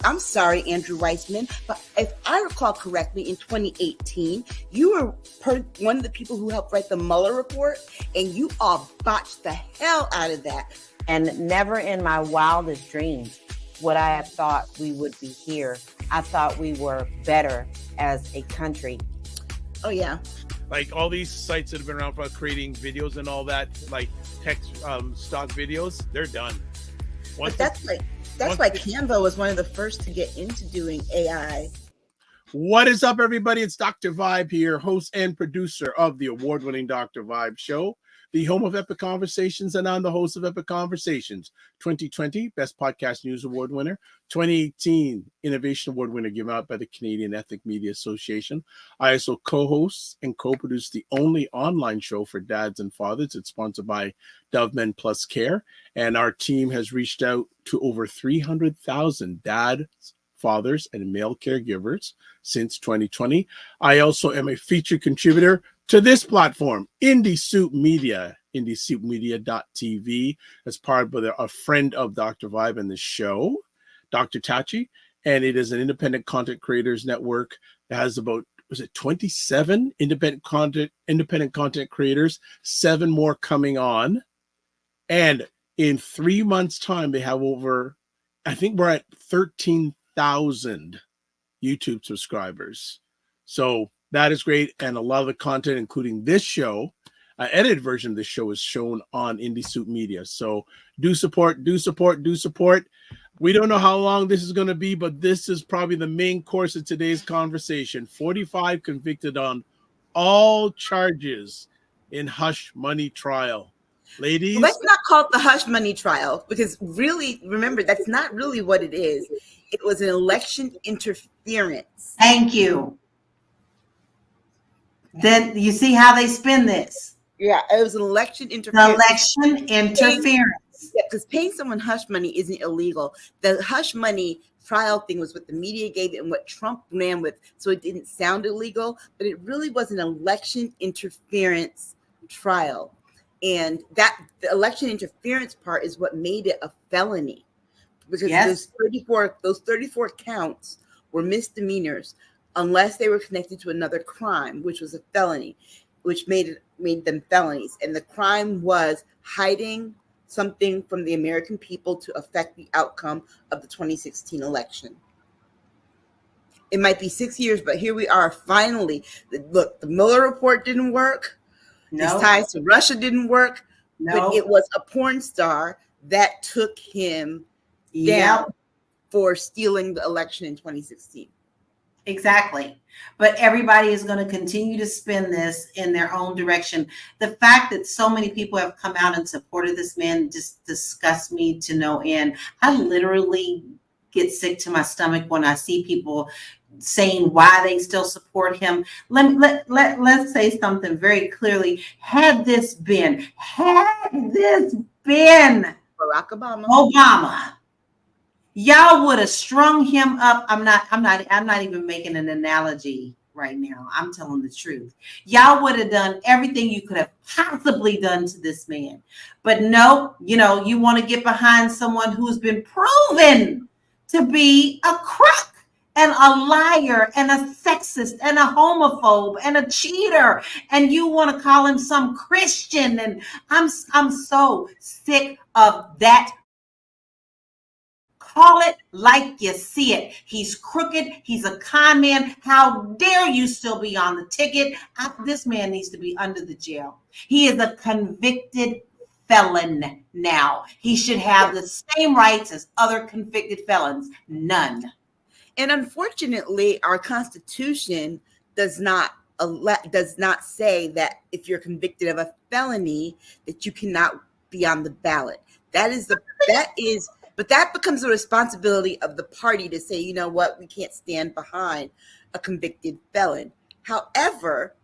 I'm sorry, Andrew Weissman, but if I recall correctly, in 2018, you were one of the people who helped write the Mueller report, and you all botched the hell out of that. And never in my wildest dreams would I have thought we would be here. I thought we were better as a country. Oh, yeah. Like all these sites that have been around for creating videos and all that, like text stock videos, they're done. But that's why Canva was one of the first to get into doing AI. What is up, everybody? It's Dr. Vibe here, host and producer of the award-winning Dr. Vibe Show, the home of Epic Conversations, and I'm the host of Epic Conversations. 2020 Best Podcast News Award winner, 2018 Innovation Award winner given out by the Canadian Ethnic Media Association. I also co-host and co-produce the only online show for dads and fathers. It's sponsored by Dove Men Plus Care, and our team has reached out to over 300,000 dads, fathers, and male caregivers since 2020. I also am a featured contributor to this platform, Indie Soup Media, indiesoupmedia.tv, as part of a friend of Dr. Vibe and the show, Dr. Tachi, and it is an independent content creators network that has about, 27 independent content creators, 7 more coming on, and in 3 months' time, they have over, I think we're at 13,000 YouTube subscribers. So that is great. And a lot of the content, including this show, an edited version of this show, is shown on Indie Soup Media. So do support. We don't know how long this is going to be, but this is probably the main course of today's conversation. 45 convicted on all charges in hush money trial. Ladies, well, let's not call it the hush money trial, because really, remember, that's not really what it is. It was an election interference. Thank you. Then you see how they spin this. Yeah, it was an election interference. Election interference. Yeah, because paying someone hush money isn't illegal. The hush money trial thing was what the media gave it and what Trump ran with, so it didn't sound illegal, but it really was an election interference trial. And that the election interference part is what made it a felony, because those 34 counts were misdemeanors unless they were connected to another crime, which was a felony, which made them felonies. And the crime was hiding something from the American people to affect the outcome of the 2016 election. It might be 6 years, but here we are finally. Look, the Mueller report didn't work. His ties to Russia didn't work. But it was a porn star that took him down for stealing the election in 2016. Exactly. But everybody is going to continue to spin this in their own direction. The fact that so many people have come out and supported this man just disgusts me to no end. I literally get sick to my stomach when I see people saying why they still support him. Let's say something very clearly. Had this been Barack Obama, y'all would have strung him up. I'm not even making an analogy right now. I'm telling the truth. Y'all would have done everything you could have possibly done to this man. But no, you want to get behind someone who's been proven to be a crook and a liar and a sexist and a homophobe and a cheater, and you want to call him some Christian. And I'm so sick of that. Call it like you see it. He's crooked. He's a con man. How dare you still be on the ticket? This man needs to be under the jail. He is a convicted felon now. He should have the same rights as other convicted felons. None. And unfortunately, our Constitution does not say that if you're convicted of a felony that you cannot be on the ballot. But that becomes the responsibility of the party to say, you know what, we can't stand behind a convicted felon. However,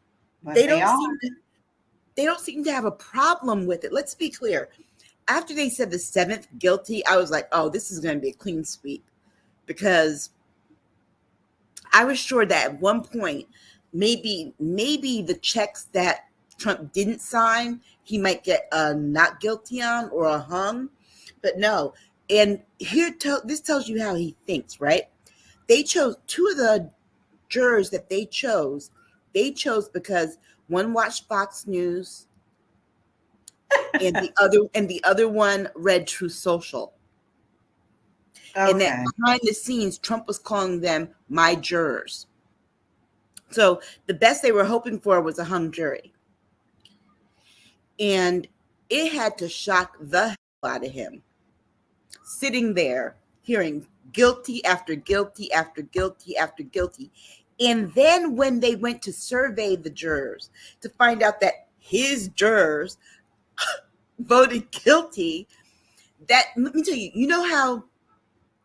they don't seem to have a problem with it. Let's be clear. After they said the 7th guilty, I was like, oh, this is going to be a clean sweep, because I was sure that at one point, maybe the checks that Trump didn't sign, he might get a not guilty on or a hung, but no. And this tells you how he thinks, right? They chose two of the jurors that they chose because one watched Fox News and the other one read Truth Social. And that Okay. behind the scenes, Trump was calling them my jurors. So the best they were hoping for was a hung jury. And it had to shock the hell out of him, sitting there hearing guilty after guilty after guilty after guilty. And then when they went to survey the jurors to find out that his jurors voted guilty, that, let me tell you, you know how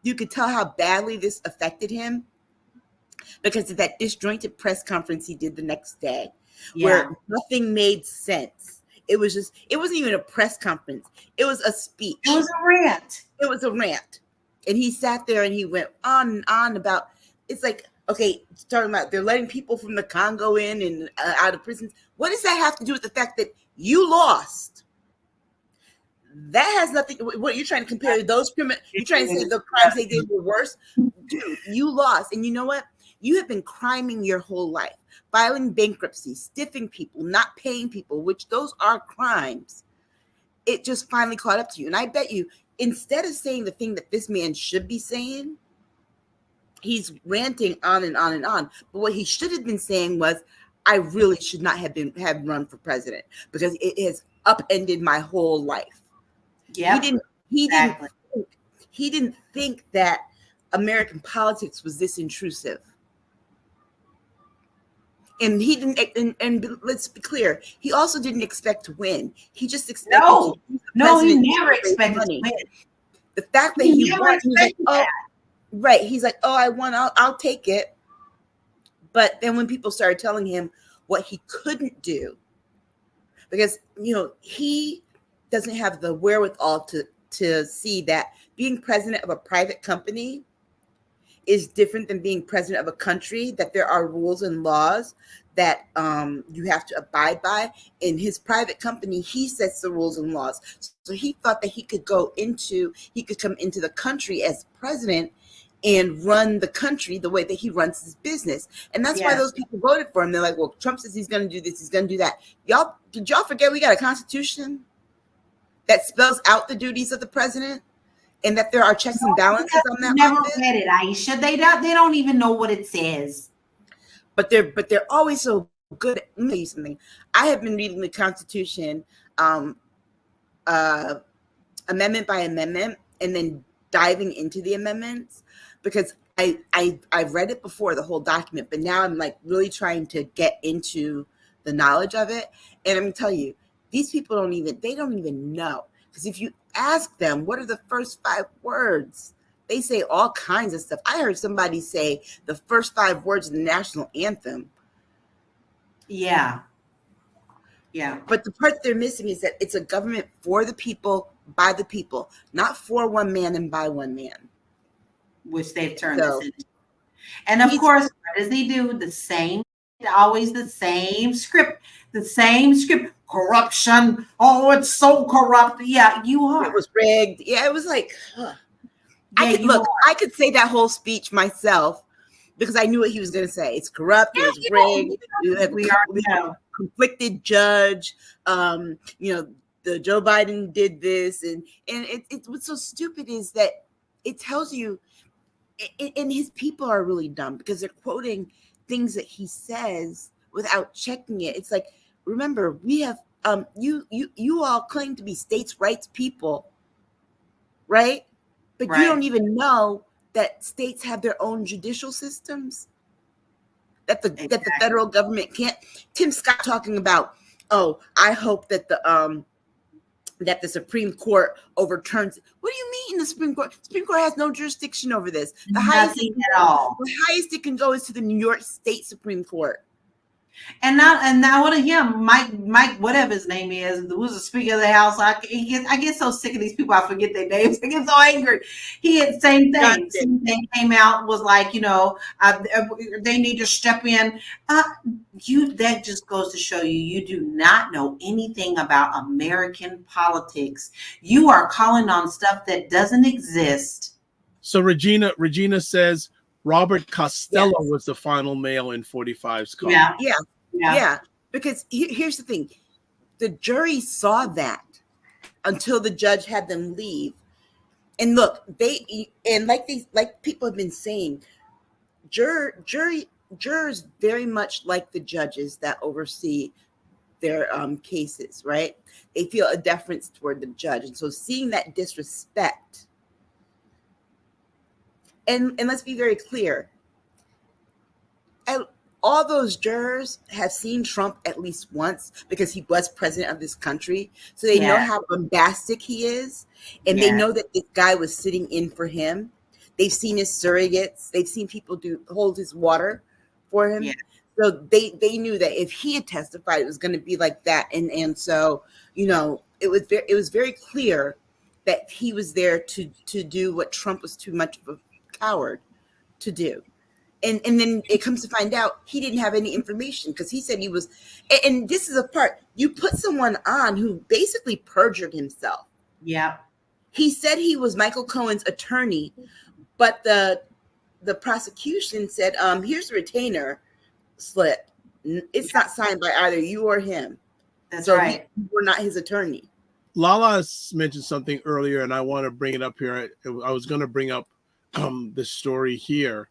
you could tell how badly this affected him? Because of that disjointed press conference he did the next day, where nothing made sense. It wasn't even a press conference. It was a speech. It was a rant. It was a rant. And he sat there and he went on and on about, it's like, okay, talking about they're letting people from the Congo in and out of prisons. What does that have to do with the fact that you lost? That has nothing. What you're trying to compare those criminals? You're trying to say the crimes they did were worse? Dude, you lost. And you know what? You have been criming your whole life, filing bankruptcy, stiffing people, not paying people, which those are crimes. It just finally caught up to you. And I bet you, instead of saying the thing that this man should be saying, he's ranting on and on and on. But what he should have been saying was, I really should not have run for president because it has upended my whole life. Yeah. He didn't think that American politics was this intrusive. And he didn't, and let's be clear, he also didn't expect to win. He just expected he never expected to win. The fact that he won, he's like, oh, right. He's like, oh, I won, I'll take it. But then when people started telling him what he couldn't do, because, you know, he doesn't have the wherewithal to see that being president of a private company is different than being president of a country, that there are rules and laws that you have to abide by. In his private company, he sets the rules and laws. So he thought that he could come into the country as president and run the country the way that he runs his business. And that's why those people voted for him. They're like, well, Trump says he's going to do this, he's going to do that. Did y'all forget we got a constitution that spells out the duties of the president? And that there are checks and balances on that. Never read it, Aisha. They don't even know what it says. But they're always so good. Let me tell you something. I have been reading the Constitution, amendment by amendment, and then diving into the amendments because I've read it before, the whole document, but now I'm like really trying to get into the knowledge of it. And I'm gonna tell you, these people don't even know. Because if you ask them, what are the first 5 words? They say all kinds of stuff. I heard somebody say the first 5 words of the national anthem. Yeah. But the part they're missing is that it's a government for the people, by the people, not for one man and by one man. Which they've turned this into. And of course, what does he do? Always the same script. Corruption. Oh, it's so corrupt. Yeah, you are. It was rigged. Yeah, it was like, I could say that whole speech myself because I knew what he was going to say. It's corrupt. It was rigged. We have a conflicted judge. The Joe Biden did this, and what's so stupid is that it tells you, and his people are really dumb because they're quoting things that he says without checking it. It's like, remember, we have you all claim to be states' rights people, right? But you don't even know that states have their own judicial systems. That the federal government can't. Tim Scott talking about, oh, I hope that the Supreme Court overturns. What do you mean the Supreme Court? The Supreme Court has no jurisdiction over this. The highest it can go is to the New York State Supreme Court. And now what of him, Mike, whatever his name is, who was the Speaker of the House. I get so sick of these people. I forget their names. I get so angry. He had the same thing. Same thing came out, was like, they need to step in. That just goes to show you do not know anything about American politics. You are calling on stuff that doesn't exist. So Regina says, Robert Costello Yes. was the final male in 45's call. Yeah. Yeah, Yeah. yeah. Because here's the thing: the jury saw that until the judge had them leave. And look, like people have been saying, jurors very much like the judges that oversee their cases, right? They feel a deference toward the judge, and so seeing that disrespect, and let's be very clear, all those jurors have seen Trump at least once because he was president of this country, so they know how bombastic he is, and they know that this guy was sitting in for him. They've seen his surrogates. They've seen people hold his water for him. Yeah. So they knew that if he had testified, it was going to be like that. And so, it was very clear that he was there to do what Trump was too much of a coward to do. And then it comes to find out he didn't have any information because he said he was. And this is a part, you put someone on who basically perjured himself. Yeah. He said he was Michael Cohen's attorney, but the prosecution said, here's the retainer slip. It's not signed by either you or him. That's right. We're not his attorney. Lala mentioned something earlier, and I want to bring it up here. I was going to bring up this story here,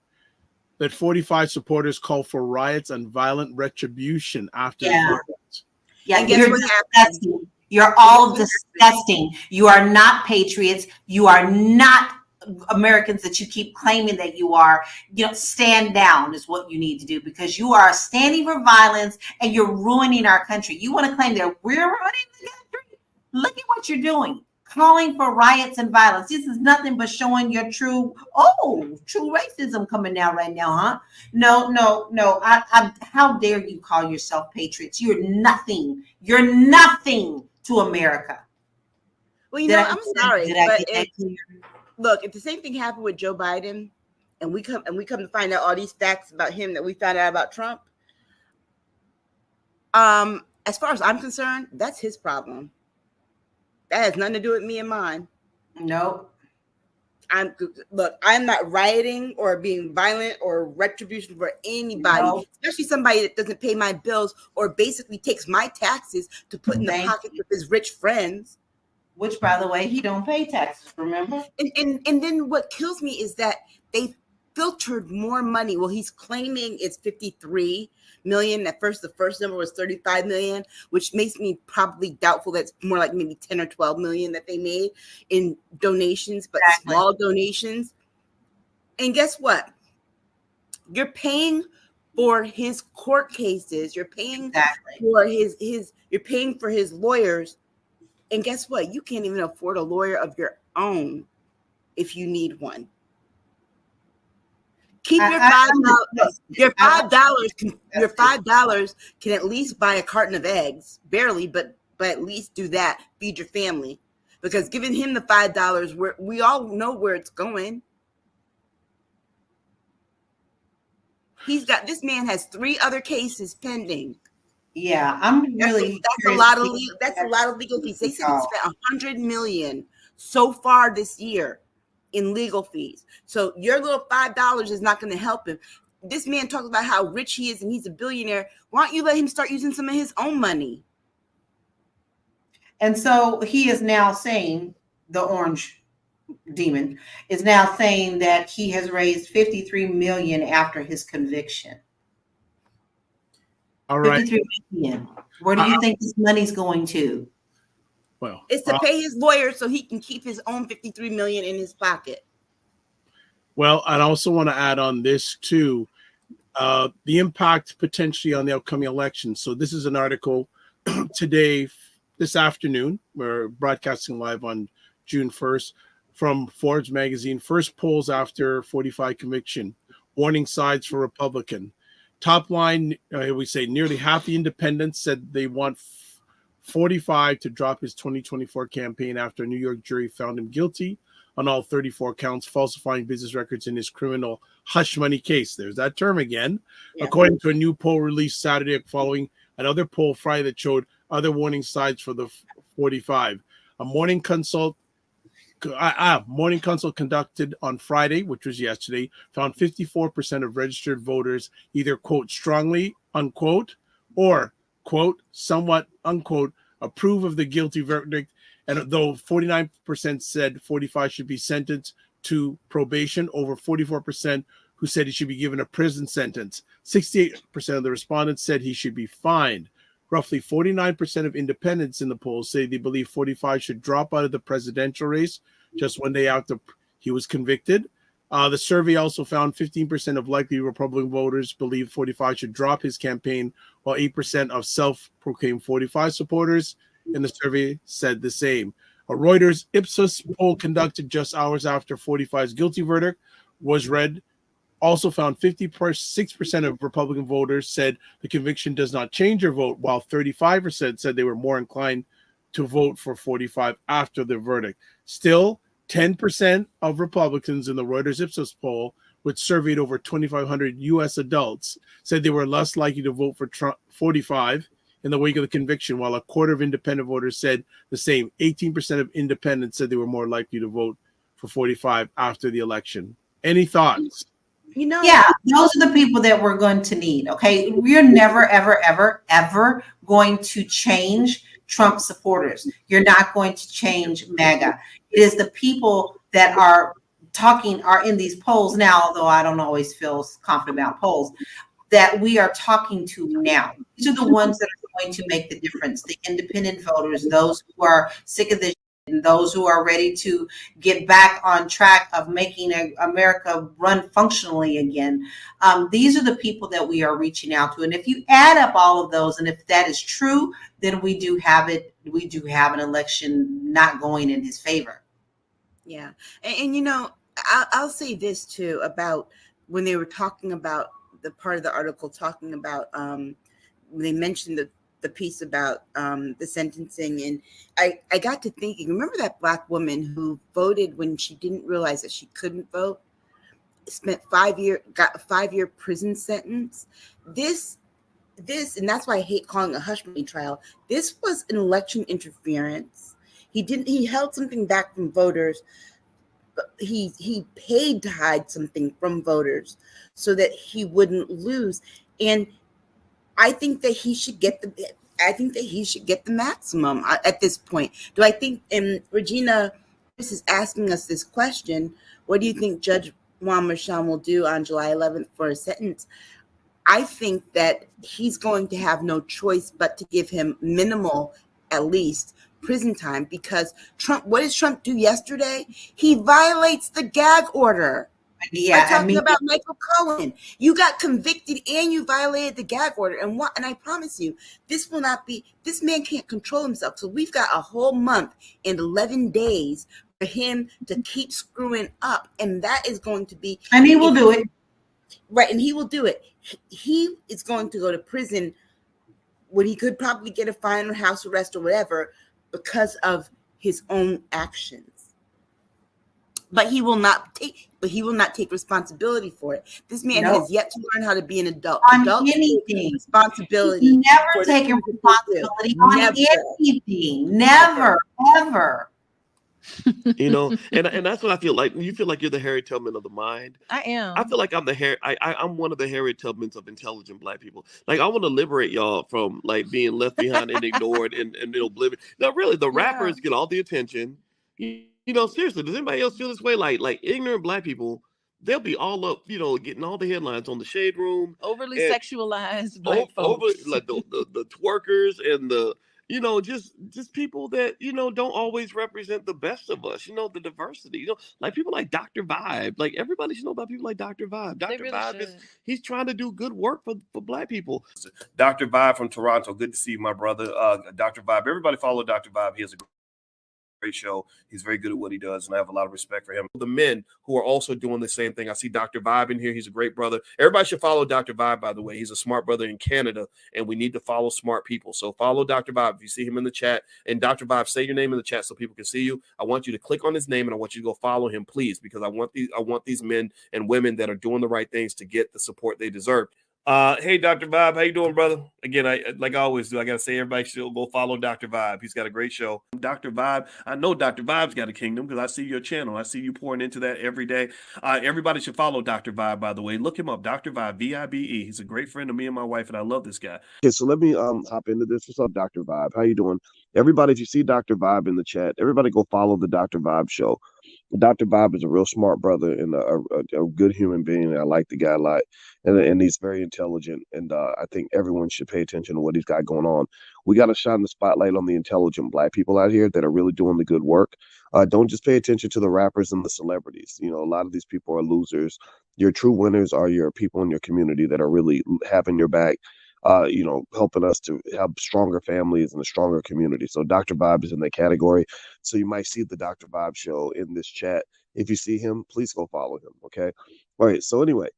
that 45 supporters call for riots and violent retribution after the verdict. Yeah, And guess you're what disgusting. You're all disgusting. You are not patriots. You are not Americans that you keep claiming that you are. Stand down is what you need to do, because you are standing for violence and you're ruining our country. You want to claim that we're ruining the country? Look at what you're doing. Calling for riots and violence. This is nothing but showing your true racism coming out right now, huh? No. How dare you call yourself patriots? You're nothing. You're nothing to America. Well, I'm sorry, but look, if the same thing happened with Joe Biden, and we come to find out all these facts about him that we found out about Trump, as far as I'm concerned, that's his problem. That has nothing to do with me and mine. Nope. I'm not rioting or being violent or retribution for anybody, especially somebody that doesn't pay my bills or basically takes my taxes to put in the pocket of his rich friends. Which, by the way, he don't pay taxes, remember? And then what kills me is that they filtered more money. Well, he's claiming it's 53 million. At first, the first number was 35 million, which makes me probably doubtful that's more like maybe 10 or 12 million that they made in donations, but small donations. And guess what? You're paying for his court cases. You're paying for you're paying for his lawyers. And guess what? You can't even afford a lawyer of your own if you need one. Keep your $5. Your $5 can at least buy a carton of eggs, barely, but at least do that. Feed your family, because giving him the $5, we all know where it's going. This man has 3 other cases pending. Yeah, I'm really. That's a lot of legal fees. They said he spent $100 million so far this year in legal fees. So your little $5 is not going to help him. This man talks about how rich he is and he's a billionaire. Why don't you let him start using some of his own money? And so he is now saying, the orange demon is now saying that he has raised 53 million after his conviction. All right. 53 million. Where do you think this money's going to? Well, it's to pay his lawyer so he can keep his own 53 million in his pocket. Well, I also want to add on this too, the impact potentially on the upcoming election. So this is an article today, this afternoon. We're broadcasting live on June 1st from Forbes magazine. First polls after 45 conviction, warning signs for Republican. Top line, we say nearly half the independents said they want 45 to drop his 2024 campaign after a New York jury found him guilty on all 34 counts, falsifying business records in his criminal hush money case. There's that term again. Yeah. According to a new poll released Saturday following another poll Friday that showed other warning signs for the 45. A morning consult Morning consult conducted on Friday, which was yesterday, found 54% of registered voters either, quote, strongly, unquote, or, quote, somewhat, unquote, approve of the guilty verdict. And though 49% said 45 should be sentenced to probation, over 44% who said he should be given a prison sentence. 68% of the respondents said he should be fined. Roughly 49% of independents in the polls say they believe 45 should drop out of the presidential race just one day after he was convicted. The survey also found 15% of likely Republican voters believe 45 should drop his campaign, while 8% of self-proclaimed 45 supporters in the survey said the same. A Reuters Ipsos poll conducted just hours after 45's guilty verdict was read also found 56% of Republican voters said the conviction does not change their vote, while 35% said they were more inclined to vote for 45 after the verdict. Still, 10% of Republicans in the Reuters Ipsos poll, which surveyed over 2,500 U.S. adults, said they were less likely to vote for Trump 45 in the wake of the conviction, while a quarter of independent voters said the same. 18% of independents said they were more likely to vote for 45 after the election. Any thoughts? Yeah, those are the people that we're going to need. Okay, we're never, ever, ever, ever going to change Trump supporters. You're not going to change MAGA. It is the people that are in these polls now, although I don't always feel confident about polls, that we are talking to now. These are the ones that are going to make the difference. The independent voters, those who are sick of this, and those who are ready to get back on track of making America run functionally again. These are the people that we are reaching out to. And if you add up all of those, and if that is true, then we do have an election not going in his favor. Yeah. And I'll say this too about when they were talking about the part of the article talking about they mentioned the piece about the sentencing, and I got to thinking, remember that Black woman who voted when she didn't realize that she couldn't vote, got a 5-year prison sentence. This, and that's why I hate calling it a hush money trial. This was an election interference. He held something back from voters. He paid to hide something from voters so that he wouldn't lose. And I think that he should get the maximum at this point. Do I think? And Regina Chris is asking us this question: what do you think Judge Juan Merchan will do on July 11th for a sentence? I think that he's going to have no choice but to give him minimal, at least, prison time, because Trump. What did Trump do yesterday? He violates the gag order. Yeah, I'm talking about Michael Cohen. You got convicted and you violated the gag order. And I promise you, this man can't control himself. So we've got a whole month and 11 days for him to keep screwing up. And that is going to be. And he will do it. Right. And he will do it. He is going to go to prison when he could probably get a fine or house arrest or whatever because of his own actions. But he will not take responsibility for it. This man has yet to learn how to be an adult. On anything. Responsibility. He's never taken responsibility on anything. Never, ever. And that's what I feel like. You feel like you're the Harriet Tubman of the mind. I am. I feel like I'm I'm one of the Harriet Tubmans of intelligent Black people. Like, I want to liberate y'all from like being left behind and ignored and oblivion. No, really, the rappers get all the attention. Seriously, does anybody else feel this way? Like ignorant Black people, they'll be all up, getting all the headlines on the Shade Room. Overly sexualized Black folks. Like the twerkers and the, just people that, don't always represent the best of us, the diversity, like people like Dr. Vibe. Like, everybody should know about people like Dr. Vibe. Dr. Really Vibe he's trying to do good work for Black people. Dr. Vibe from Toronto. Good to see you, my brother. Dr. Vibe. Everybody follow Dr. Vibe. He has a great show. He's very good at what he does, and I have a lot of respect for him. The men who are also doing the same thing. I see Dr. Vibe in here. He's a great brother. Everybody should follow Dr. Vibe, by the way. He's a smart brother in Canada, and we need to follow smart people. So follow Dr. Vibe if you see him in the chat. And Dr. Vibe, say your name in the chat so people can see you. I want you to click on his name, and I want you to go follow him, please, because I want these men and women that are doing the right things to get the support they deserve. Hey, Dr. Vibe, how you doing, brother? Again, like I always do, I gotta say everybody should go follow Dr. Vibe. He's got a great show. Dr. Vibe, I know Dr. Vibe's got a kingdom because I see your channel. I see you pouring into that every day. Everybody should follow Dr. Vibe, by the way. Look him up, Dr. Vibe, V-I-B-E. He's a great friend of me and my wife, and I love this guy. Okay, so let me hop into this. What's up, Dr. Vibe? How you doing? Everybody, if you see Dr. Vibe in the chat, everybody go follow the Dr. Vibe show. Dr. Vibe is a real smart brother and a good human being. I like the guy a lot. And he's very intelligent. And I think everyone should pay attention to what he's got going on. We got to shine the spotlight on the intelligent Black people out here that are really doing the good work. Don't just pay attention to the rappers and the celebrities. You know, a lot of these people are losers. Your true winners are your people in your community that are really having your back. You know, helping us to have stronger families and a stronger community. So Dr. Vibe is in that category. So you might see the Dr. Vibe show in this chat. If you see him, please go follow him. Okay. All right. So anyway,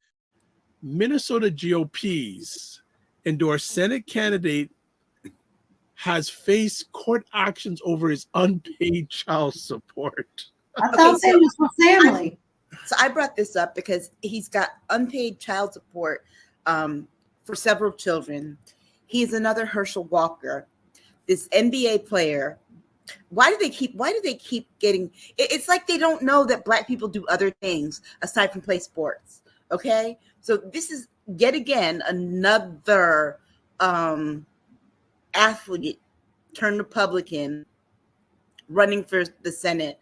Minnesota GOP's endorsed Senate candidate has faced court actions over his unpaid child support. I thought that was for family. So I brought this up because he's got unpaid child support for several children. He's another Herschel Walker, this NBA player. Why do they keep getting? It's like they don't know that Black people do other things aside from play sports. Okay, so this is yet again another athlete turned Republican running for the Senate,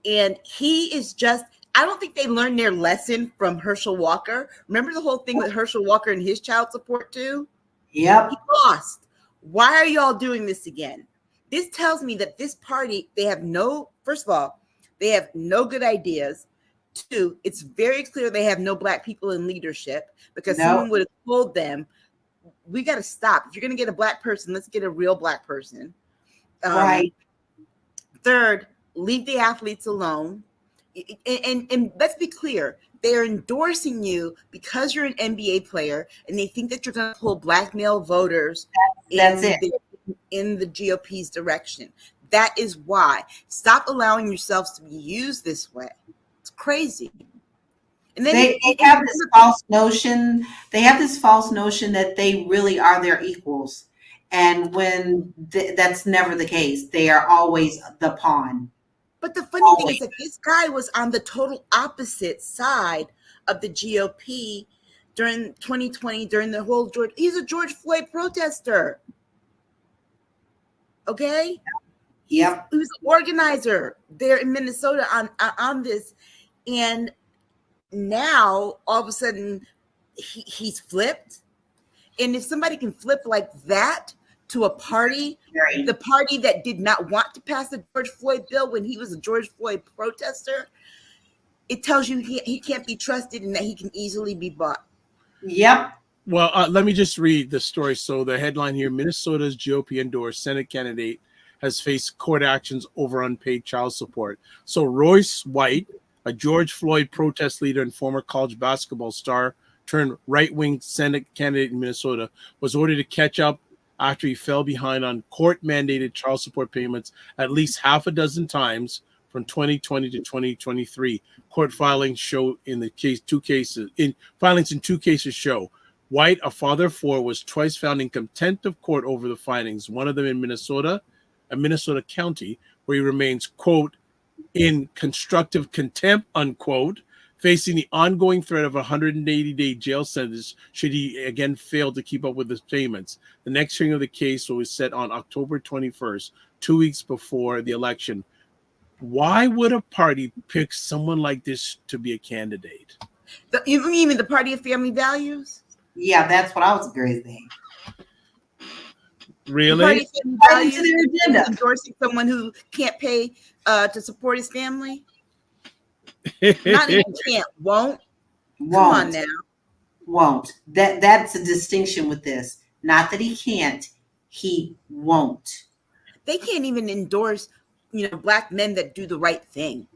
and he is just. I don't think they learned their lesson from Herschel Walker. Remember the whole thing with Herschel Walker and his child support too? Yep. He lost. Why are y'all doing this again? This tells me that this party, first of all, they have no good ideas. Two, it's very clear they have no Black people in leadership because someone would have told them, we got to stop. If you're going to get a Black person, let's get a real Black person. Right. Third, leave the athletes alone. And let's be clear, they're endorsing you because you're an NBA player and they think that you're going to pull Black male voters in the GOP's direction. That is why. Stop allowing yourselves to be used this way. It's crazy. And then they have this false notion. They have this false notion that they really are their equals. And when that's never the case, they are always the pawn. But the funny thing is that this guy was on the total opposite side of the GOP during 2020, during the whole he's a George Floyd protester. Okay? Yep. He was an organizer there in Minnesota on this. And now all of a sudden he's flipped. And if somebody can flip like that to a party, the party that did not want to pass the George Floyd bill when he was a George Floyd protester, it tells you he can't be trusted and that he can easily be bought. Yep. Well, let me just read the story. So the headline here, Minnesota's GOP endorsed Senate candidate has faced court actions over unpaid child support. So Royce White, a George Floyd protest leader and former college basketball star turned right-wing Senate candidate in Minnesota, was ordered to catch up after he fell behind on court-mandated child support payments at least half a dozen times from 2020 to 2023. Court filings show in the case filings in two cases show White, a father of four, was twice found in contempt of court over the findings. One of them in Minnesota, a Minnesota county, where he remains, quote, in constructive contempt, unquote, facing the ongoing threat of a 180-day jail sentence should he again fail to keep up with his payments. The next hearing of the case was set on October 21st, 2 weeks before the election. Why would a party pick someone like this to be a candidate? You mean the party of family values? Yeah, that's what I was agreeing. Really? The party of family values endorsing someone who can't pay to support his family? Not even can't, won't. Come on now. Won't. That's a distinction with this. Not that he can't, he won't. They can't even endorse, Black men that do the right thing.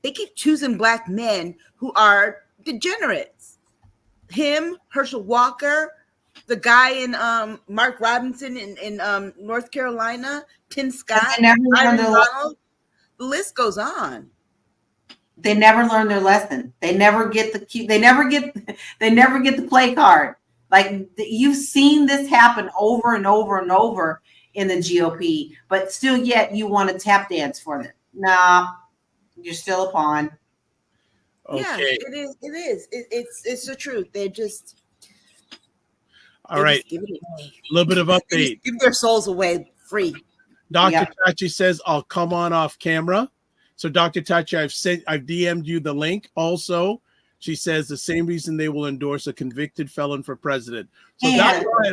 They keep choosing Black men who are degenerates. Him, Herschel Walker, the guy in Mark Robinson in North Carolina, Tim Scott, Ronald, the list goes on. They never learn their lesson. They never get the play card. Like you've seen this happen over and over and over in the GOP, but still yet you want to tap dance for them. Nah, you're still a pawn. Yeah, Okay. it is. It is. It's the truth. They're just. All right. Just give it away. A little bit of They update. just give their souls away free. Dr. Yep. Tachi says I'll come on off camera. So Dr. Tachi, I've DM'd you the link. Also, she says the same reason they will endorse a convicted felon for president. So that's why.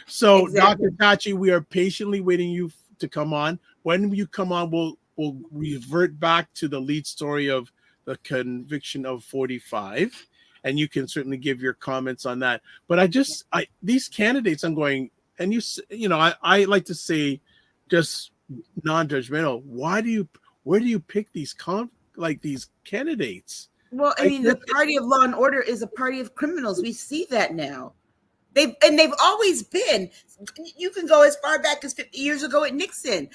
So Exactly. Dr. Tachi, we are patiently waiting you to come on. When you come on, we'll revert back to the lead story of the conviction of 45, and you can certainly give your comments on that. But these candidates, I'm going, and I like to say, just non-judgmental. Where do you pick these these candidates? Well, I mean, the party of law and order is a party of criminals. We see that now. They've always been. You can go as far back as 50 years ago at Nixon.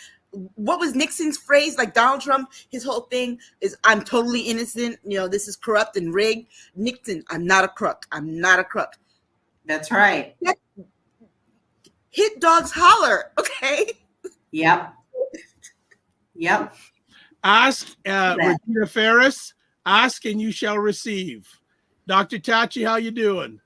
What was Nixon's phrase? Like Donald Trump, his whole thing is, I'm totally innocent. This is corrupt and rigged. Nixon, I'm not a crook. I'm not a crook. That's right. Hit dogs holler. Okay. Yep. Yep. Ask Regina Ferris. Ask and you shall receive. Dr. Tachi, how you doing?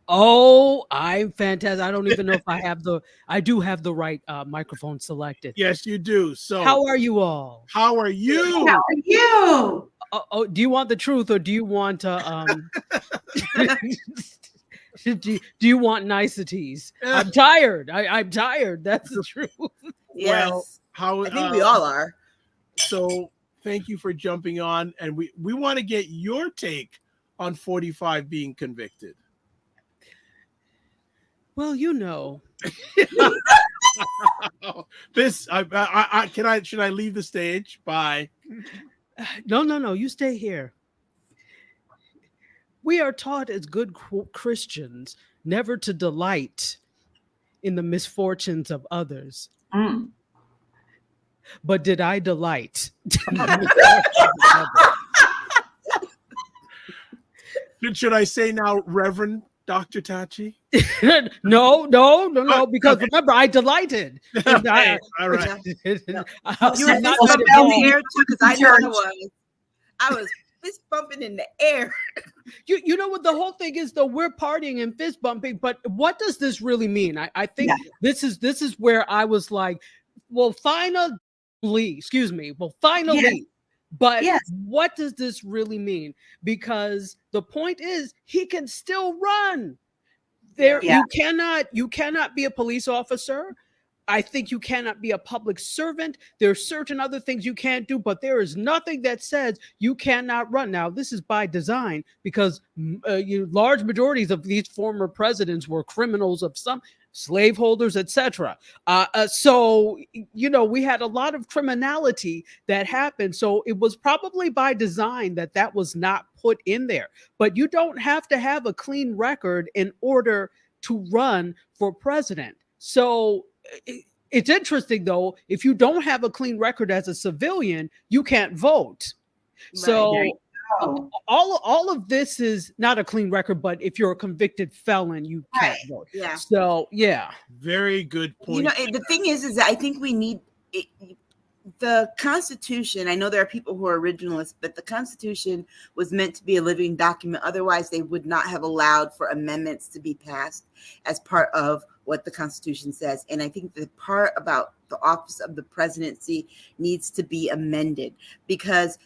Oh, I'm fantastic. I don't even know if I do have the right microphone selected. Yes, you do. So how are you all? How are you? How are you? Oh, do you want the truth or do you want do you want niceties? I'm tired. I'm tired. That's the truth. Yes. Well, I think we all are. So thank you for jumping on, and we want to get your take on 45 being convicted. Well, this should I leave the stage? Bye. No, you stay here. We are taught as good Christians never to delight in the misfortunes of others. Mm. But did I delight? Should I say now, Reverend Dr. Tachi? No, because remember, I delighted. Okay, all right. You were fist bumping in the air too, because I know I was fist bumping in the air. You know what the whole thing is, though? We're partying and fist bumping, but what does this really mean? I think this is where I was like, well, finally. Yes. But what does this really mean? Because the point is, he can still run. You cannot be a police officer. I think you cannot be a public servant. There are certain other things you can't do, but there is nothing that says you cannot run. Now, this is by design because large majorities of these former presidents were criminals of some slaveholders, etc. So we had a lot of criminality that happened. So it was probably by design that was not put in there. But you don't have to have a clean record in order to run for president. So it's interesting, though, if you don't have a clean record as a civilian, you can't vote. Right. So all of this is not a clean record, but if you're a convicted felon, you can't vote. Yeah. So, yeah. Very good point. The thing is that I think we need the Constitution. I know there are people who are originalists, but the Constitution was meant to be a living document. Otherwise, they would not have allowed for amendments to be passed as part of what the Constitution says. And I think the part about the office of the presidency needs to be amended because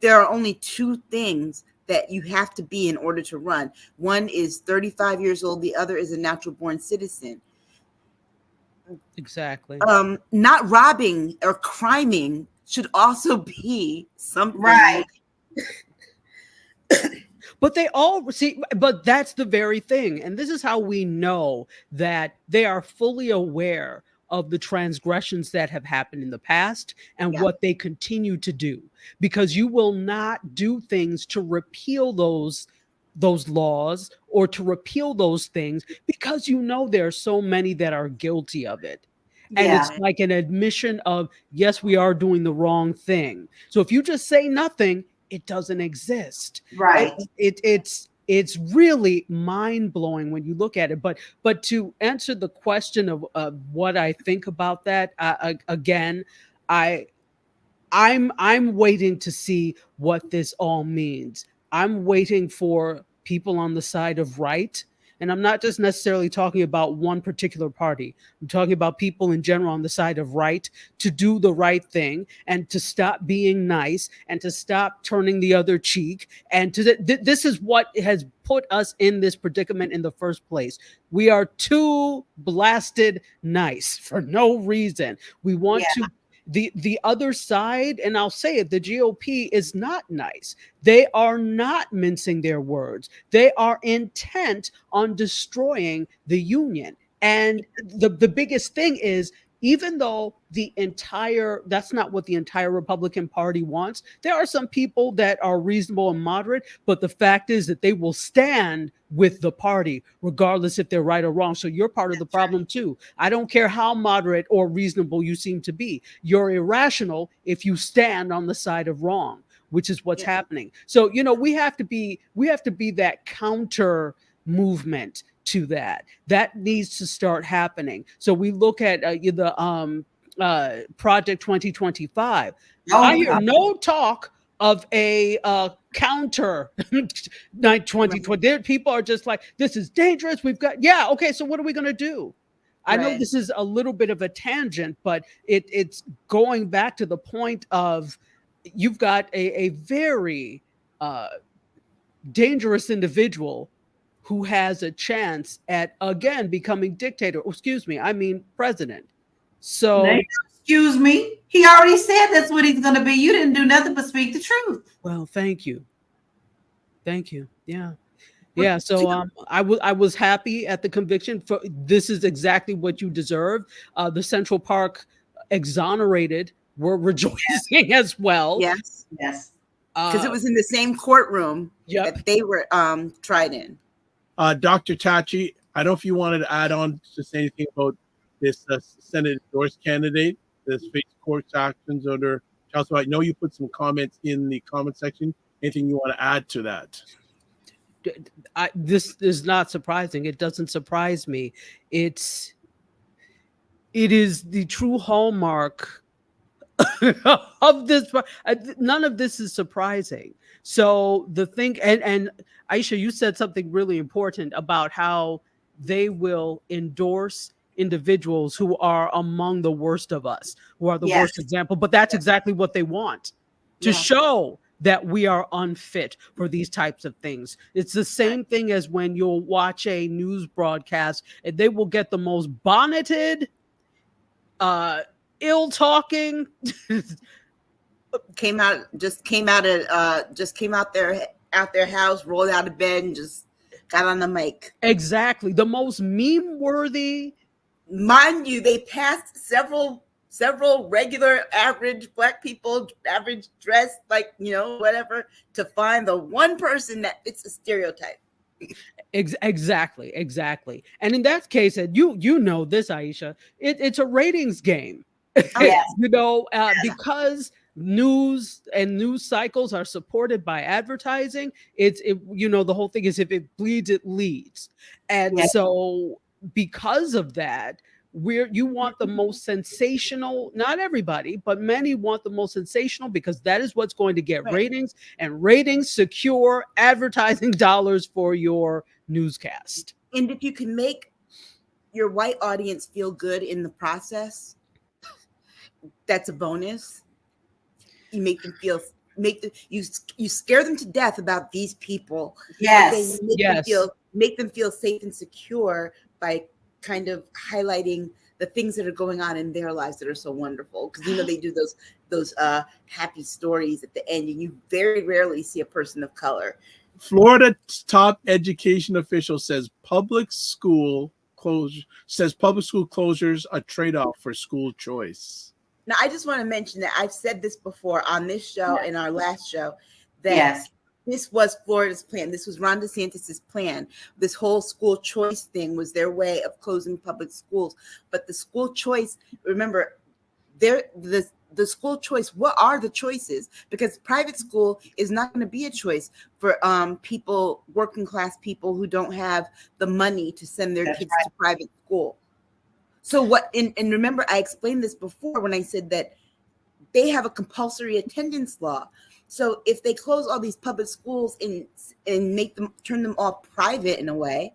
there are only two things that you have to be in order to run. One is 35 years old. The other is a natural born citizen. Exactly. Not robbing or criming should also be something. Right. But they all see, but that's the very thing. And this is how we know that they are fully aware of the transgressions that have happened in the past and what they continue to do, because you will not do things to repeal those laws or to repeal those things because there are so many that are guilty of it. And it's like an admission of, yes, we are doing the wrong thing. So if you just say nothing, it doesn't exist. Right. It's it's really mind-blowing when you look at it. But to answer the question of what I think about that, again, I'm waiting to see what this all means. I'm waiting for people on the side of right. And I'm not just necessarily talking about one particular party. I'm talking about people in general on the side of right to do the right thing and to stop being nice and to stop turning the other cheek. And this is what has put us in this predicament in the first place. We are too blasted nice for no reason. We want to the other side, and I'll say it, the GOP is not nice. They are not mincing their words. They are intent on destroying the union. And the biggest thing is, even though that's not what the entire Republican Party wants, there are some people that are reasonable and moderate, but the fact is that they will stand with the party, regardless if they're right or wrong. So you're part of the problem too. I don't care how moderate or reasonable you seem to be. You're irrational if you stand on the side of wrong, which is what's happening. So, we have to be that counter movement to that. That needs to start happening. So we look at the Project 2025. I hear no talk of a counter 2020. People are just like, this is dangerous. We've got, okay, so what are we going to do? I know this is a little bit of a tangent, but it's going back to the point of you've got a very dangerous individual who has a chance at, again, becoming president. So, excuse me, he already said that's what he's going to be. You didn't do nothing but speak the truth. Well, thank you. Yeah. So I was happy at the conviction. This is exactly what you deserve. The Central Park exonerated were rejoicing as well. Yes. Because it was in the same courtroom that they were tried in. Dr. Tachi, I don't know if you wanted to add on to say anything about this Senate endorsed candidate, this face court actions under child support. I know you put some comments in the comment section. Anything you want to add to that? This is not surprising. It doesn't surprise me. It is the true hallmark of this. None of this is surprising. So the thing, and Aisha, you said something really important about how they will endorse individuals who are among the worst of us, who are the worst example. But that's exactly what they want, to show that we are unfit for these types of things. It's the same thing as when you'll watch a news broadcast and they will get the most bonneted, ill-talking came out their house, rolled out of bed, and just got on the mic. Exactly. The most meme-worthy. Mind you, they passed several regular average Black people, average dressed, whatever, to find the one person that fits a stereotype. Exactly. And in that case, and you know this, Aisha, it's a ratings game. Because news and news cycles are supported by advertising. The whole thing is, if it bleeds, it leads. And so because of that, you want the most sensational, not everybody, but many want the most sensational, because that is what's going to get ratings, and ratings secure advertising dollars for your newscast. And if you can make your white audience feel good in the process, that's a bonus. You make them feel, you scare them to death about these people. Yes. Make them feel safe and secure by kind of highlighting the things that are going on in their lives that are so wonderful. Because they do those happy stories at the end, and you very rarely see a person of color. Florida's top education official says public school closures a trade-off for school choice. Now, I just want to mention that I've said this before on this show and our last show, that this was Florida's plan. This was Ron DeSantis's plan. This whole school choice thing was their way of closing public schools. But the school choice, remember, the the school choice. What are the choices? Because private school is not going to be a choice for people, working class people who don't have the money to send their kids to private school. So what? And remember, I explained this before when I said that they have a compulsory attendance law. So if they close all these public schools and make them, turn them all private in a way,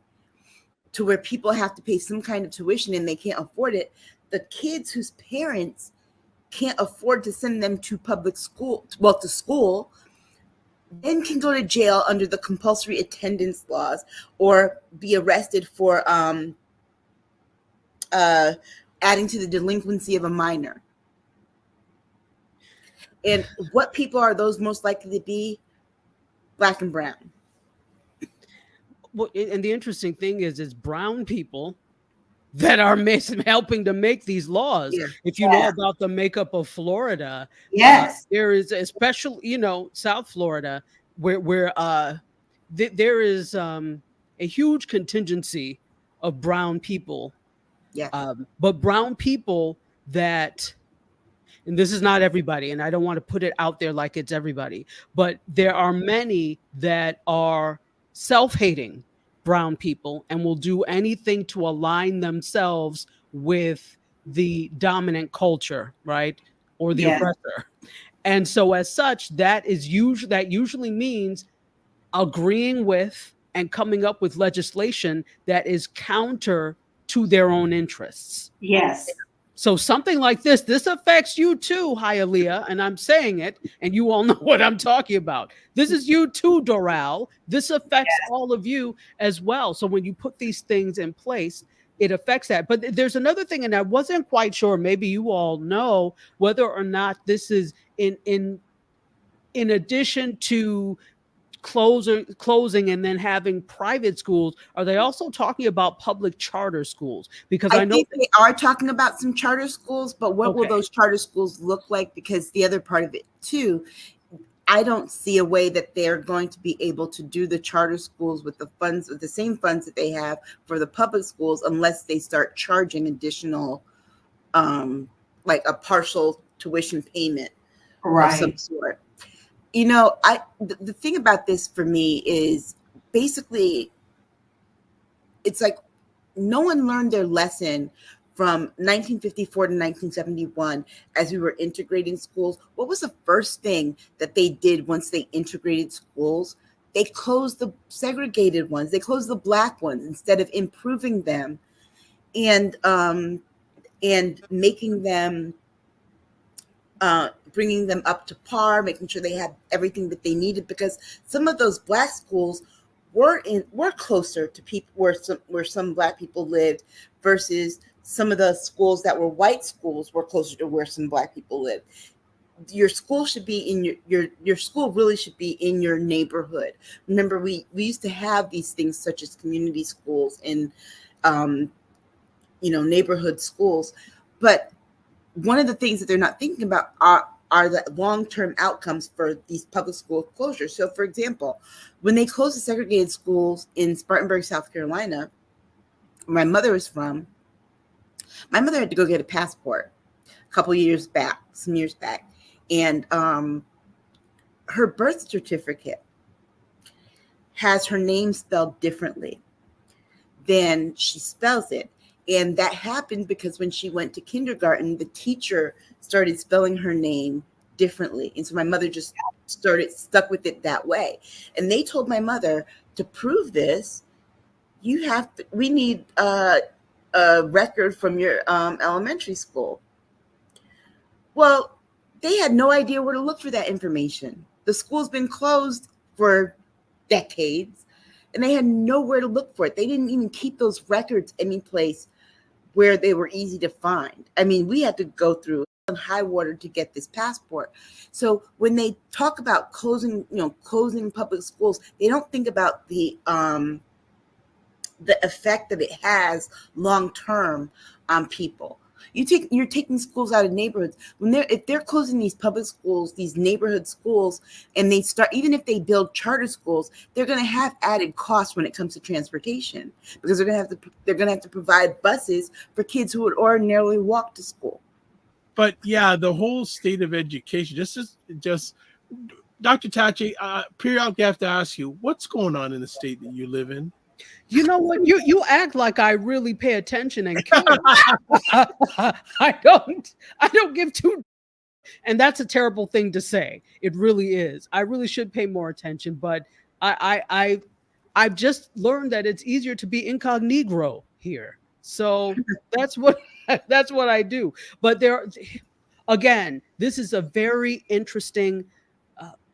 to where people have to pay some kind of tuition and they can't afford it, the kids whose parents can't afford to send them to public school, well, to school, then can go to jail under the compulsory attendance laws or be arrested for adding to the delinquency of a minor. And what people are those most likely to be? Black and brown. Well, and the interesting thing is brown people that are helping to make these laws. Yeah. If you know about the makeup of Florida, Yes. there is a special, South Florida, where there is a huge contingency of brown people. Yeah. But brown people that, and this is not everybody, and I don't want to put it out there like it's everybody, but there are many that are self-hating brown people and will do anything to align themselves with the dominant culture, right? Or the oppressor. And so as such, that usually means agreeing with and coming up with legislation that is counter to their own interests. Yes. So something like this affects you too, Hialeah, and I'm saying it, and you all know what I'm talking about. This is you too, Doral. This affects all of you as well. So when you put these things in place, it affects that. But there's another thing, and I wasn't quite sure, maybe you all know, whether or not this is in addition to closing and then having private schools, are they also talking about public charter schools? Because I know think they are talking about some charter schools, but what will those charter schools look like? Because the other part of it too, I don't see a way that they're going to be able to do the charter schools with the funds, with the same funds that they have for the public schools, unless they start charging additional, like a partial tuition payment of some sort. The thing about this for me is basically, it's like no one learned their lesson from 1954 to 1971 as we were integrating schools. What was the first thing that they did once they integrated schools? They closed the segregated ones. They closed the Black ones instead of improving them and making them, bringing them up to par, making sure they had everything that they needed, because some of those Black schools were closer to people where some Black people lived, versus some of the schools that were white schools were closer to where some Black people lived. Your school should be in your school really should be in your neighborhood. Remember, we used to have these things such as community schools and neighborhood schools, but one of the things that they're not thinking about are the long-term outcomes for these public school closures. So, for example, when they closed the segregated schools in Spartanburg, South Carolina, where my mother was from, my mother had to go get a passport some years back, and her birth certificate has her name spelled differently than she spells it. And that happened because when she went to kindergarten, the teacher started spelling her name differently. And so my mother just stuck with it that way. And they told my mother, to prove this, we need a record from your elementary school. Well, they had no idea where to look for that information. The school's been closed for decades, and they had nowhere to look for it. They didn't even keep those records any place where they were easy to find. I mean, we had to go through high water to get this passport. So when they talk about closing public schools, they don't think about the effect that it has long term on people. You're taking schools out of neighborhoods. If they're closing these public schools, these neighborhood schools, and they start, even if they build charter schools, they're going to have added costs when it comes to transportation, because they're going to have to provide buses for kids who would ordinarily walk to school. But yeah, the whole state of education, just Dr. Tachi, periodically I have to ask you, what's going on in the state that you live in? You know what? You act like I really pay attention and care. I don't give two. And that's a terrible thing to say. It really is. I really should pay more attention, but I've just learned that it's easier to be incognito here. So that's what I do. But again, this is a very interesting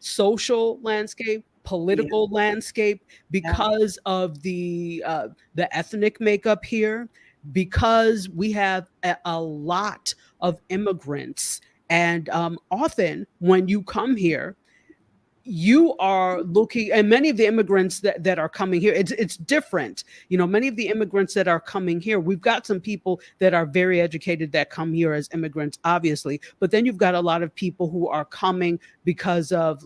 social landscape, political landscape, because of the ethnic makeup here, because we have a lot of immigrants, and often when you come here, you are looking, and many of the immigrants that are coming here, it's different. You know, many of the immigrants that are coming here, we've got some people that are very educated that come here as immigrants, obviously, but then you've got a lot of people who are coming because of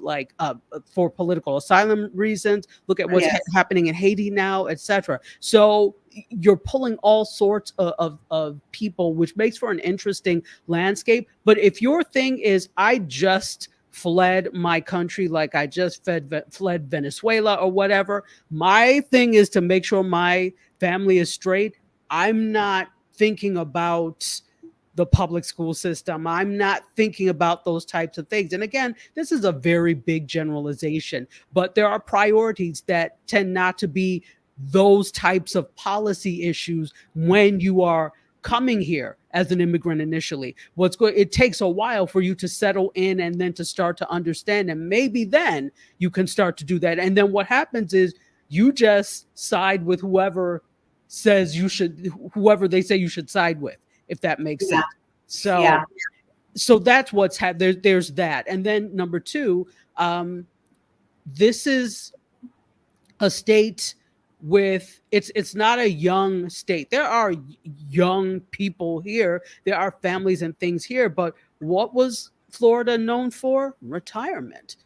for political asylum reasons. Look at what's happening in Haiti now, etc. So you're pulling all sorts of people, which makes for an interesting landscape. But if your thing is, I just fled my country, like I just fled Venezuela or whatever, my thing is to make sure my family is straight. I'm not thinking about the public school system. I'm not thinking about those types of things. And again, this is a very big generalization, but there are priorities that tend not to be those types of policy issues when you are coming here as an immigrant initially. It takes a while for you to settle in and then to start to understand, and maybe then you can start to do that. And then what happens is you just side with whoever they say you should side with, if that makes sense. So that's what's happened. There's that. And then number two, this is a state with it's not a young state. There are young people here, there are families and things here, but what was Florida known for? Retirement.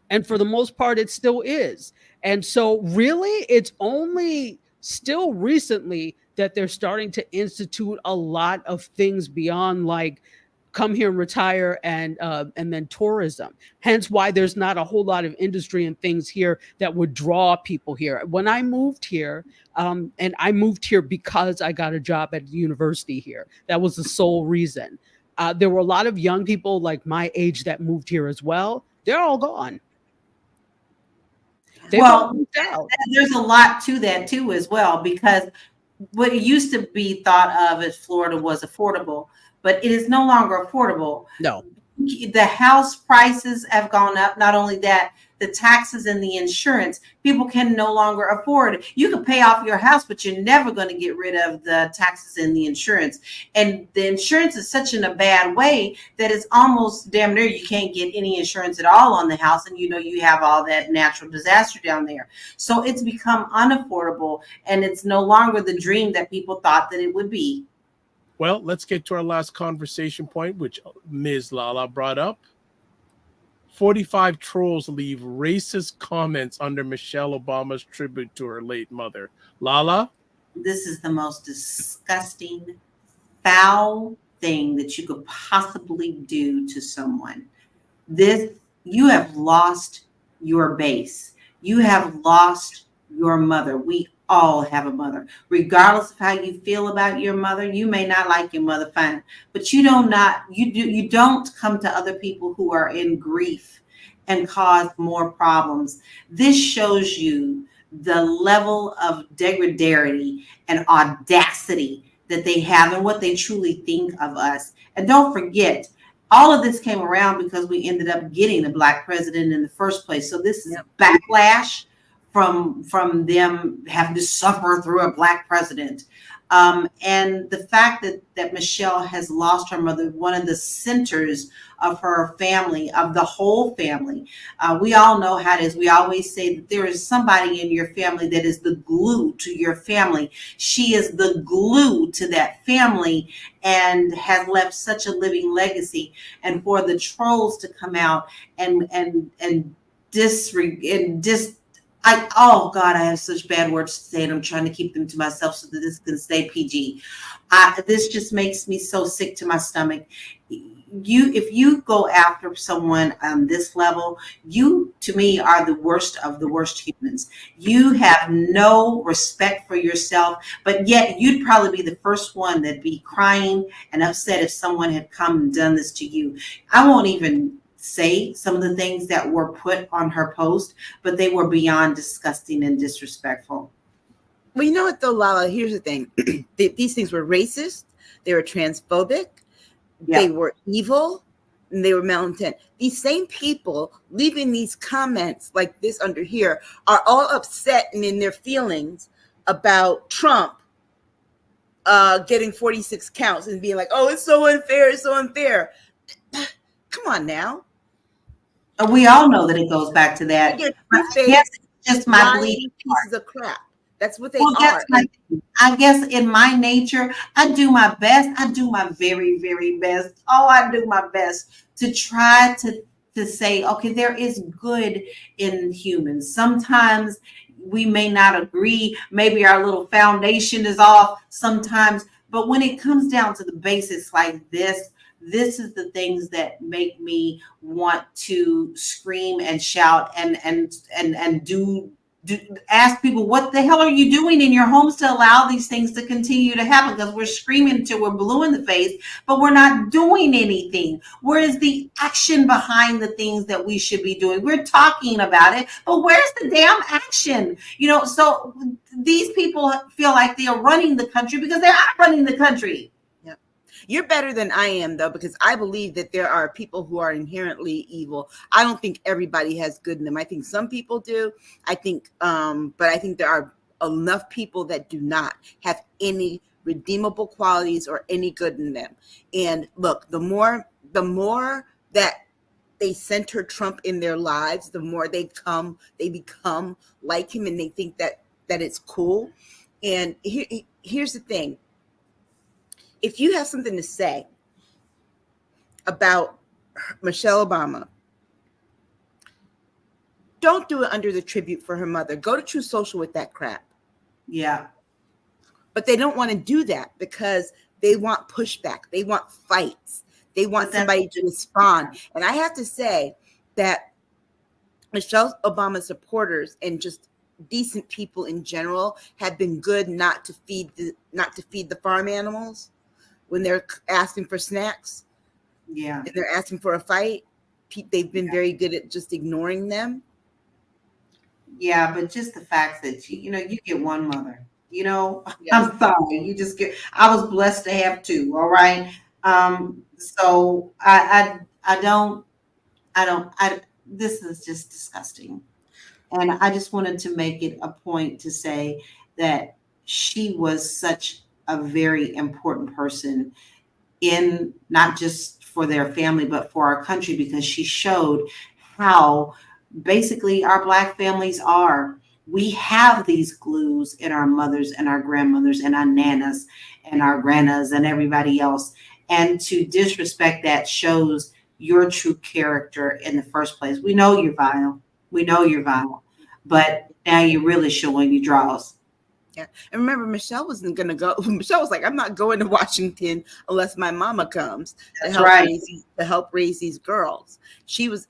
And for the most part it still is. And so really it's only still recently that they're starting to institute a lot of things beyond like come here and retire and then tourism. Hence why there's not a whole lot of industry and things here that would draw people here. When I moved here, and I moved here because I got a job at the university here. That was the sole reason. There were a lot of young people like my age that moved here as well. They're all gone. There's a lot to that too as well, because what used to be thought of as Florida was affordable, but it is no longer affordable. No. The house prices have gone up. Not only that, the taxes and the insurance, people can no longer afford it. You can pay off your house, but you're never going to get rid of the taxes and the insurance. And the insurance is such in a bad way that it's almost damn near you can't get any insurance at all on the house. And you know, you have all that natural disaster down there. So it's become unaffordable, and it's no longer the dream that people thought that it would be. Well, let's get to our last conversation point, which Ms. Lala brought up. 45 trolls leave racist comments under Michelle Obama's tribute to her late mother. Lala? This is the most disgusting, foul thing that you could possibly do to someone. You have lost your base. You have lost your mother. We all have a mother. Regardless of how you feel about your mother, you may not like your mother, fine, but you don't come to other people who are in grief and cause more problems. This shows you the level of degradity and audacity that they have and what they truly think of us. And don't forget, all of this came around because we ended up getting a Black president in the first place. So this is backlash from them having to suffer through a Black president. And the fact that Michelle has lost her mother, one of the centers of her family, of the whole family. We all know how it is. We always say that there is somebody in your family that is the glue to your family. She is the glue to that family and has left such a living legacy. And for the trolls to come out and Oh God, I have such bad words to say, and I'm trying to keep them to myself so that this can stay PG. This just makes me so sick to my stomach. If you go after someone on this level, you, to me, are the worst of the worst humans. You have no respect for yourself, but yet you'd probably be the first one that'd be crying and upset if someone had come and done this to you. I won't even say some of the things that were put on her post, but they were beyond disgusting and disrespectful. Well, you know what though, Lala? Here's the thing. These things were racist. They were transphobic. Yeah. They were evil. And they were malintent. These same people leaving these comments like this under here are all upset and in their feelings about Trump getting 46 counts and being like, oh, it's so unfair. It's so unfair. Come on now. We all know that it goes back to that. Yes, it's just my belief. Pieces of crap. That's what they are. I guess in my nature, I do my best. I do my very, very best. Oh, I do my best to try to say, okay, there is good in humans. Sometimes we may not agree. Maybe our little foundation is off sometimes. But when it comes down to the basics like this is the things that make me want to scream and shout and do ask people, what the hell are you doing in your homes to allow these things to continue to happen? Because we're screaming until we're blue in the face, but we're not doing anything. Where is the action behind the things that we should be doing? We're talking about it, but where's the damn action? So these people feel like they are running the country because they're not running the country. You're better than I am, though, because I believe that there are people who are inherently evil. I don't think everybody has good in them. I think some people do. I think, but I think there are enough people that do not have any redeemable qualities or any good in them. And look, the more that they center Trump in their lives, the more they become like him, and they think that it's cool. And here's the thing. If you have something to say about Michelle Obama, don't do it under the tribute for her mother. Go to True Social with that crap. Yeah. But they don't want to do that because they want pushback. They want fights. They want somebody to respond. And I have to say that Michelle Obama supporters and just decent people in general have been good not to feed the farm animals when they're asking for snacks. Yeah. And they're asking for a fight. They've been very good at just ignoring them. Yeah, but just the fact that you get one mother. Yes. I'm sorry. You just get. I was blessed to have two. All right. So I don't. This is just disgusting, and I just wanted to make it a point to say that she was such a very important person in not just for their family, but for our country, because she showed how basically our Black families are. We have these glues in our mothers and our grandmothers and our nanas and our grannas and everybody else. And to disrespect that shows your true character in the first place. We know you're vile. But now you're really showing your draws. Yeah. And remember, Michelle wasn't going to go. Michelle was like, I'm not going to Washington unless my mama comes to help raise these girls. She was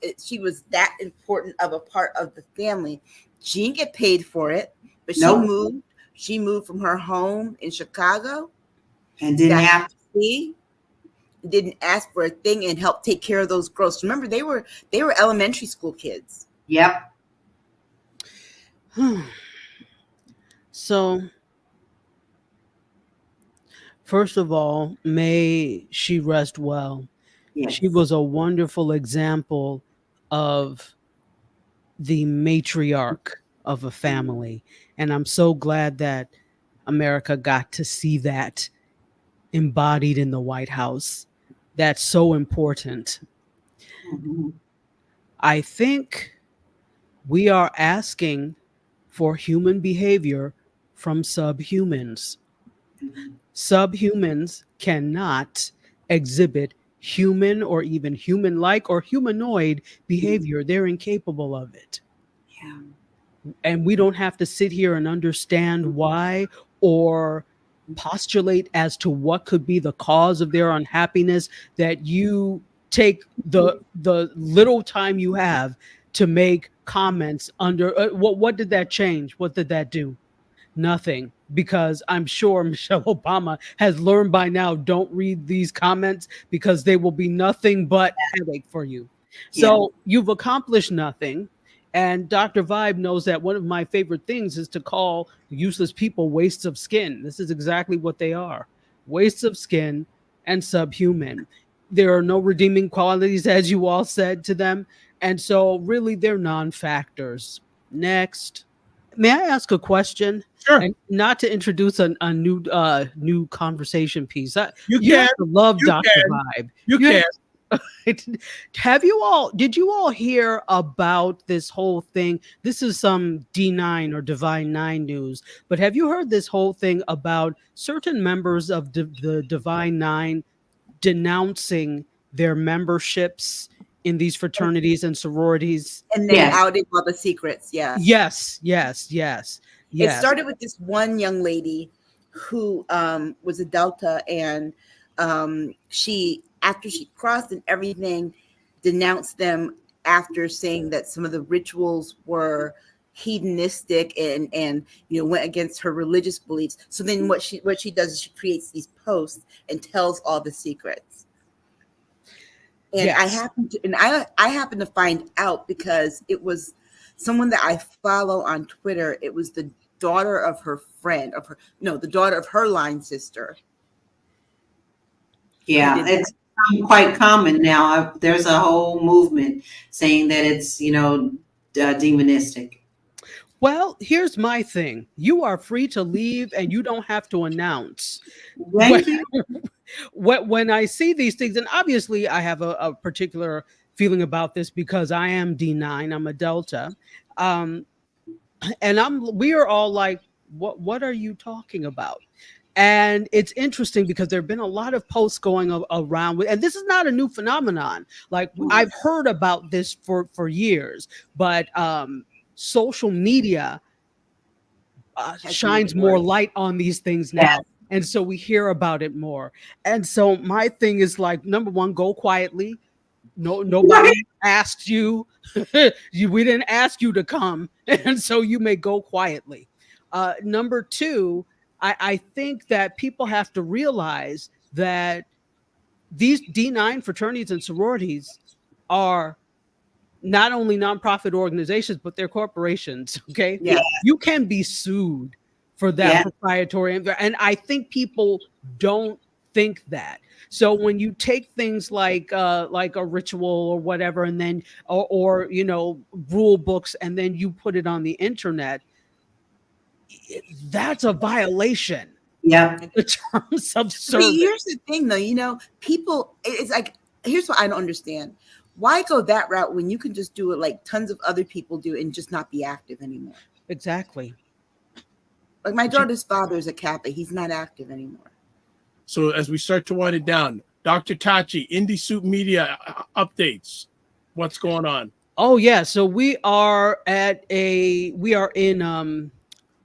that important of a part of the family. She didn't get paid for it, but she moved from her home in Chicago and didn't ask for a thing and helped take care of those girls. Remember, they were elementary school kids. Yep. So, first of all, may she rest well. Yes. She was a wonderful example of the matriarch of a family. And I'm so glad that America got to see that embodied in the White House. That's so important. Mm-hmm. I think we are asking for human behavior from subhumans. Subhumans cannot exhibit human or even human-like or humanoid behavior. They're incapable of it. Yeah. and we don't have to sit here and understand why or postulate as to what could be the cause of their unhappiness, that you take the little time you have to make comments under what did that change? What did that do? Nothing, because I'm sure Michelle Obama has learned by now, don't read these comments because they will be nothing but headache for you. So you've accomplished nothing. And Dr. Vibe knows that one of my favorite things is to call useless people wastes of skin. This is exactly what they are: wastes of skin and subhuman. There are no redeeming qualities, as you all said, to them. And so, really, they're non factors. Next. May I ask a question? Sure. And not to introduce a new conversation piece. You You can. have to love You Dr. can. Vibe. You You can. did you all hear about this whole thing? This is some D9 or Divine Nine news, but have you heard this whole thing about certain members of the Divine Nine denouncing their memberships in these fraternities and sororities? And then outing all the secrets. Yes. It started with this one young lady who was a Delta, and she, after she crossed and everything, denounced them after saying that some of the rituals were hedonistic and went against her religious beliefs. So then what she does is she creates these posts and tells all the secrets. And I happen to find out because it was someone that I follow on Twitter. It was the daughter of her friend, the daughter of her line sister. Yeah, it's quite common now. There's a whole movement saying that it's, demonistic. Well, here's my thing. You are free to leave and you don't have to announce. Thank you. When I see these things, and obviously I have a particular feeling about this because I am D9, I'm a Delta. And we are all like, what are you talking about? And it's interesting because there have been a lot of posts going around, and this is not a new phenomenon. Like, I've heard about this for years, but social media shines more light on these things now. And so we hear about it more. And so my thing is like, number one, go quietly. Nobody asked you. We didn't ask you to come. And so you may go quietly. Number two, I think that people have to realize that these D9 fraternities and sororities are not only nonprofit organizations, but they're corporations. Okay. Yeah. You can be sued for that proprietary. And I think people don't think that. So when you take things like a ritual or whatever, and then, or rule books, and then you put it on the internet, that's a violation. Yeah. In terms of service. But here's the thing, though, people, it's like, here's what I don't understand. Why go that route when you can just do it like tons of other people do and just not be active anymore? Exactly. Like my daughter's father is a Kappa. He's not active anymore. So as we start to wind it down, Dr. Tachi, Indie Soup Media updates. What's going on? Oh yeah, so we are in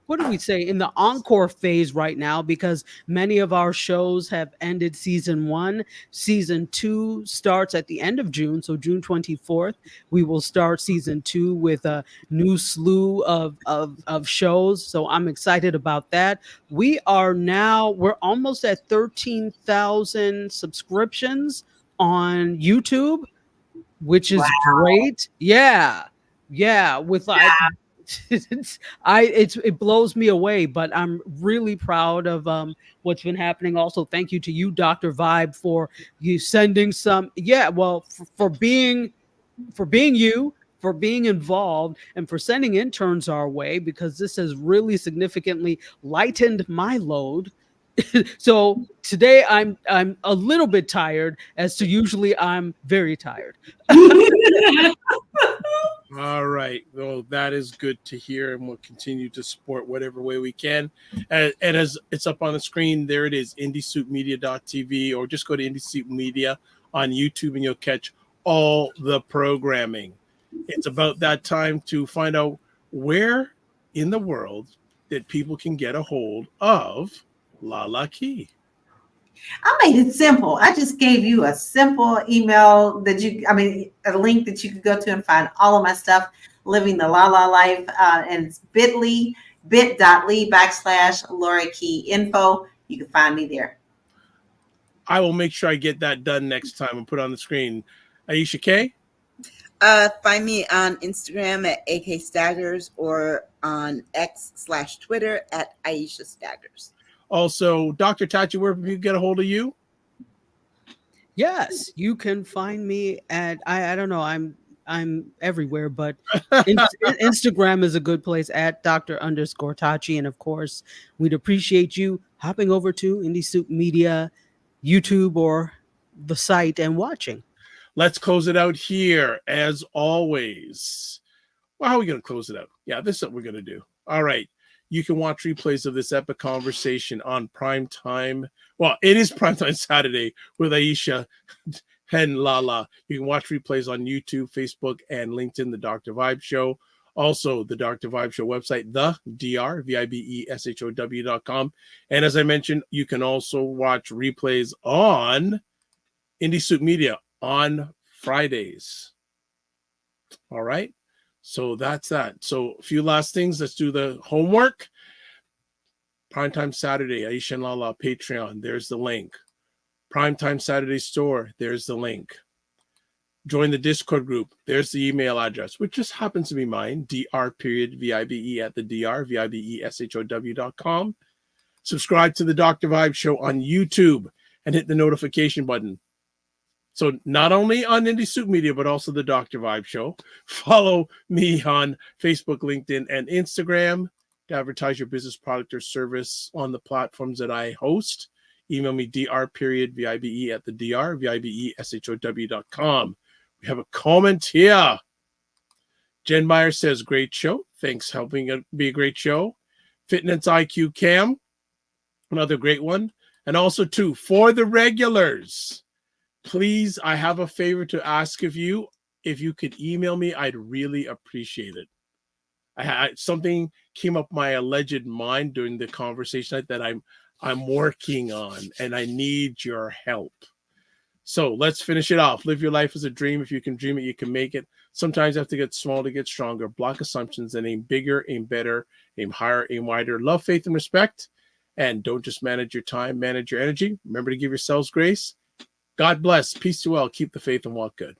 what do we say, in the encore phase right now, because many of our shows have ended season 1. Season 2 starts at the end of June, so June 24th. We will start season 2 with a new slew of shows. So I'm excited about that. We're almost at 13,000 subscriptions on YouTube, which is great. Yeah. With like. It blows me away, but I'm really proud of what's been happening. Also, thank you to you, Dr. Vibe, for you sending some. Yeah, well, for being you, for being involved, and for sending interns our way, because this has really significantly lightened my load. So today I'm a little bit tired, as to usually I'm very tired. All right. Well, that is good to hear, and we'll continue to support whatever way we can. And as it's up on the screen, there it is, indiesoupmedia.tv, or just go to Indie Soup Media on YouTube and you'll catch all the programming. It's about that time to find out where in the world that people can get a hold of Lala Key? I made it simple. I just gave you a simple email a link that you could go to and find all of my stuff, living the Lala life. And it's bit.ly/Laura Key info. You can find me there. I will make sure I get that done next time and put it on the screen. Aisha K? Find me on Instagram at AK Staggers or on X/Twitter at Aisha Staggers. Also, Dr. Tachi, where can people get a hold of you? Yes, you can find me at I don't know, I'm everywhere, but Instagram is a good place at Dr._Tachi. And of course, we'd appreciate you hopping over to Indie Soup Media, YouTube, or the site and watching. Let's close it out here as always. Well, how are we going to close it out? Yeah, this is what we're going to do. All right. You can watch replays of this epic conversation on Primetime. Well, it is Primetime Saturday with Aisha and Lala. You can watch replays on YouTube, Facebook, and LinkedIn, The Dr. Vibe Show. Also, the Dr. Vibe Show website, the DRVIBESHOW.com. And as I mentioned, you can also watch replays on Indie Soup Media on Fridays. All right. So that's that. So a few last things. Let's do the homework. Primetime Saturday, Aisha and Lala, Patreon. There's the link. Primetime Saturday store. There's the link. Join the Discord group. There's the email address, which just happens to be mine, dr.vibe@thedrvibeshow.com. Subscribe to the Dr. Vibe Show on YouTube and hit the notification button. So not only on Indie Soup Media, but also the Dr. Vibe Show. Follow me on Facebook, LinkedIn, and Instagram to advertise your business, product, or service on the platforms that I host. Email me dr.vibe@thedrvibeshow.com. We have a comment here. Jen Meyer says, great show. Thanks for helping it be a great show. Fitness IQ Cam, another great one. And also, too, for the regulars, please, I have a favor to ask of you. If you could email me, I'd really appreciate it. Something came up my alleged mind during the conversation that I'm working on, and I need your help. So let's finish it off. Live your life as a dream. If you can dream it, you can make it. Sometimes you have to get small to get stronger. Block assumptions and aim bigger, aim better, aim higher, aim wider. Love, faith, and respect. And don't just manage your time, manage your energy. Remember to give yourselves grace. God bless. Peace to all. Keep the faith and walk good.